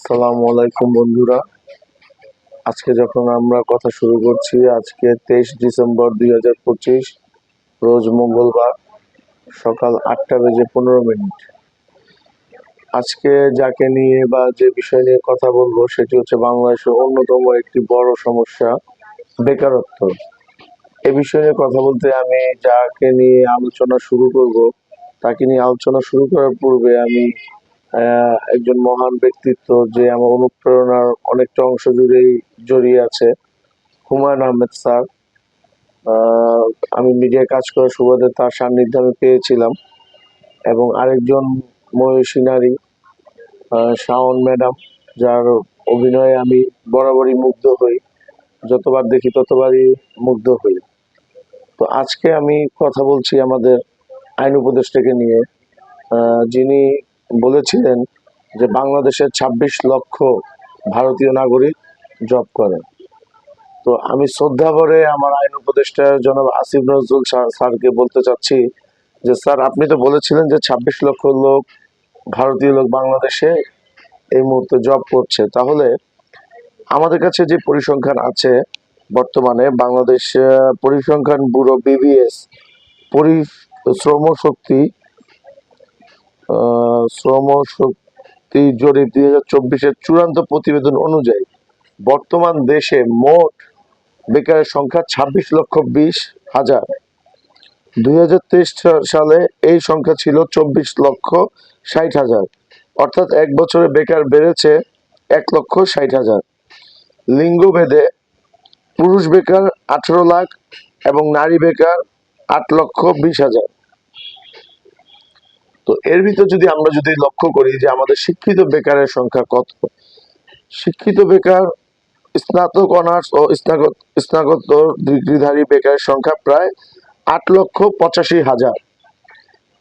আসসালামু আলাইকুম বন্ধুরা। আজকে যখন আমরা কথা শুরু করছি, আজকে 23 ডিসেম্বর 2025, রোজ মঙ্গলবার, সকাল 8:15। আজকে যাকে নিয়ে বা যে বিষয় নিয়ে কথা বলবো সেটি হচ্ছে বাংলাদেশের অন্যতম একটি বড় সমস্যা, বেকারত্ব। এ বিষয়ে নিয়ে কথা বলতে আমি যাকে নিয়ে আলোচনা শুরু করব, তাকে নিয়ে আলোচনা শুরু করার পূর্বে আমি একজন মহান ব্যক্তিত্ব যে আমার অনুপ্রেরণার অনেকটা অংশ জুড়েই জড়িয়ে আছে, হুমায়ুন আহমেদ স্যার। আহ, আমি মিডিয়ায় কাজ করার সুবাদে তার সান্নিধ্যে আমি পেয়েছিলাম, এবং আরেকজন মহিষী নারী, শাওন ম্যাডাম, যার অভিনয়ে আমি বরাবরই মুগ্ধ হই, যতবার দেখি ততবারই মুগ্ধ হই। তো আজকে আমি কথা বলছি আমাদের আইন উপদেষ্টাকে নিয়ে, যিনি বলেছিলেন যে বাংলাদেশের 26 লক্ষ ভারতীয় নাগরিক জব করে। তো আমি শ্রদ্ধা ভরে আমার আইন উপদেষ্টা জনাব আসিফ নজরুল স্যারকে বলতে চাচ্ছি যে স্যার, আপনি তো বলেছিলেন যে 26 লক্ষ লোক, ভারতীয় লোক বাংলাদেশে এই মুহূর্তে জব করছে। তাহলে আমাদের কাছে যে পরিসংখ্যান আছে, বর্তমানে বাংলাদেশ পরিসংখ্যান ব্যুরো BBS শ্রম শক্তি জরিপ 2024-এর চূড়ান্ত প্রতিবেদন অনুযায়ী বর্তমান দেশে মোট বেকারের সংখ্যা 26,20,000। 2023 সালে এই সংখ্যা ছিল 24,60,000। অর্থাৎ এক বছরে বেকার বেড়েছে 1,60,000। লিঙ্গভেদে পুরুষ বেকার 18 লাখ এবং নারী বেকার 8,20,000। তো এর ভিতর আমরা যদি লক্ষ্য করি যে আমাদের শিক্ষিত বেকারের সংখ্যা কত, শিক্ষিত বেকার, স্নাতক, অনার্স ও স্নাতকোত্তর ডিগ্রিধারী বেকারের সংখ্যা প্রায় 8,85,000।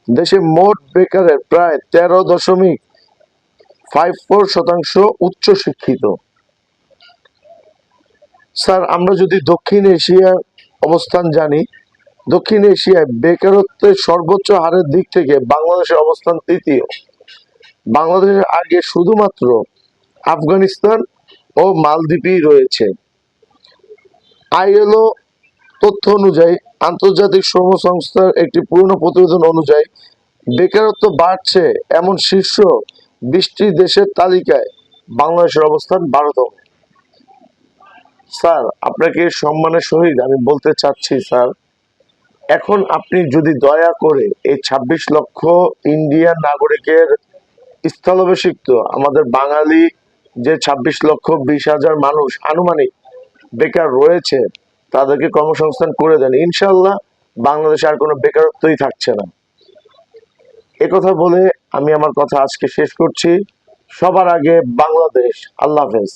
দেশে মোট বেকারের প্রায় 13.54% উচ্চ শিক্ষিত। স্যার, আমরা যদি দক্ষিণ এশিয়ার অবস্থান জানি, দক্ষিণ এশিয়ায় বেকারত্বের সর্বোচ্চ হারের দিক থেকে বাংলাদেশের অবস্থান তৃতীয়। বাংলাদেশের আগে শুধুমাত্র আফগানিস্তান ও মালদ্বীপই রয়েছে। ILO তথ্য অনুযায়ী, আন্তর্জাতিক শ্রম সংস্থার একটি পুরনো প্রতিবেদন অনুযায়ী বেকারত্ব বাড়ছে এমন শীর্ষ 20টি দেশের তালিকায় বাংলাদেশের অবস্থান 12তম। স্যার, আপনাকে সম্মানের সহিত আমি বলতে চাচ্ছি স্যার, এখন আপনি যদি দয়া করে এই 26 লক্ষ ইন্ডিয়ান নাগরিকের স্থলাভিষিক্ত আমাদের বাঙালি যে 26,20,000 মানুষ আনুমানিক বেকার রয়েছে, তাদেরকে কর্মসংস্থান করে দেন, ইনশাল্লাহ বাংলাদেশে আর কোনো বেকারত্বই থাকছে না। কথা বলে আমি আমার কথা আজকে শেষ করছি। সবার আগে বাংলাদেশ। আল্লাহ হাফেজ।